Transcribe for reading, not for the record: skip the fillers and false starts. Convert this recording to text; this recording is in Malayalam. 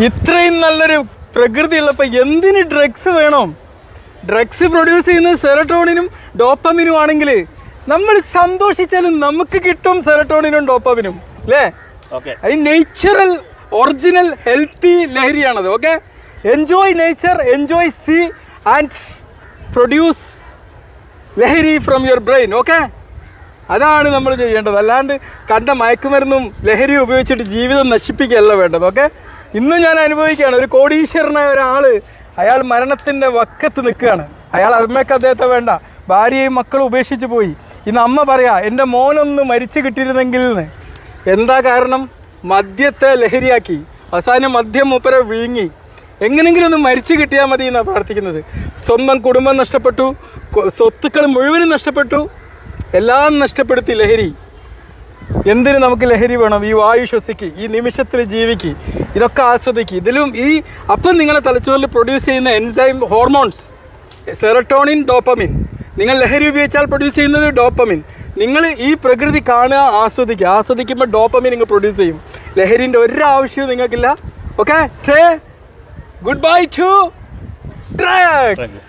ഇത്രയും നല്ലൊരു പ്രകൃതി ഉള്ളപ്പോൾ എന്തിന് ഡ്രഗ്സ് വേണം? ഡ്രഗ്സ് പ്രൊഡ്യൂസ് ചെയ്യുന്നത് സെറട്ടോണിനും ഡോപ്പമിനും ആണെങ്കിൽ നമ്മൾ സന്തോഷിച്ചാലും നമുക്ക് കിട്ടും സെറട്ടോണിനും ഡോപ്പമിനും അല്ലേ? അത് നേച്ചുറൽ ഒറിജിനൽ ഹെൽത്തി ലഹരിയാണത്. Okay, enjoy nature, enjoy sea and produce ലഹരി ഫ്രം യുവർ ബ്രെയിൻ. ഓക്കെ, അതാണ് നമ്മൾ ചെയ്യേണ്ടത്. അല്ലാണ്ട് കണ്ട മയക്കുമരുന്നും ലഹരി ഉപയോഗിച്ചിട്ട് ജീവിതം നശിപ്പിക്കുകയല്ല വേണ്ടത്. ഓക്കെ, ഇന്ന് ഞാൻ അനുഭവിക്കുകയാണ്. ഒരു കോടീശ്വരനായ ഒരാൾ, അയാൾ മരണത്തിൻ്റെ വക്കത്ത് നിൽക്കുകയാണ്. അയാൾ അമ്മയ്ക്ക് അദ്ദേഹത്തെ വേണ്ട, ഭാര്യയും മക്കളും ഉപേക്ഷിച്ച് പോയി. ഇന്ന് അമ്മ പറയാ എൻ്റെ മോനൊന്ന് മരിച്ചു കിട്ടിയിരുന്നെങ്കിൽ എന്ന്. എന്താ കാരണം? മദ്യത്തെ ലഹരിയാക്കി. അവസാനം മദ്യം മൂപ്പരെ വിഴുങ്ങി. എങ്ങനെങ്കിലും ഒന്ന് മരിച്ചു കിട്ടിയാൽ മതി എന്നാണ് പ്രാർത്ഥിക്കുന്നത്. സ്വന്തം കുടുംബം നഷ്ടപ്പെട്ടു, സ്വത്തുക്കൾ മുഴുവനും നഷ്ടപ്പെട്ടു, എല്ലാം നഷ്ടപ്പെടുത്തി ലഹരി. എന്തിന് നമുക്ക് ലഹരി വേണം? ഈ വായു ശ്വസിക്ക്, ഈ നിമിഷത്തിൽ ജീവിക്ക്, ഇതൊക്കെ ആസ്വദിക്കുക. ഇതിലും അപ്പം നിങ്ങളെ തലച്ചോറിൽ പ്രൊഡ്യൂസ് ചെയ്യുന്ന എൻസൈം ഹോർമോൺസ് സെറട്ടോണിൻ, ഡോപ്പമിൻ. നിങ്ങൾ ലഹരി ഉപയോഗിച്ചാൽ പ്രൊഡ്യൂസ് ചെയ്യുന്നത് ഡോപ്പമിൻ. നിങ്ങൾ ഈ പ്രകൃതി കാണുക, ആസ്വദിക്കുക. ആസ്വദിക്കുമ്പോൾ ഡോപ്പമിൻ നിങ്ങൾ പ്രൊഡ്യൂസ് ചെയ്യും. ലഹരിൻ്റെ ഒരാവശ്യവും നിങ്ങൾക്കില്ല. Okay, say good bye to drugs.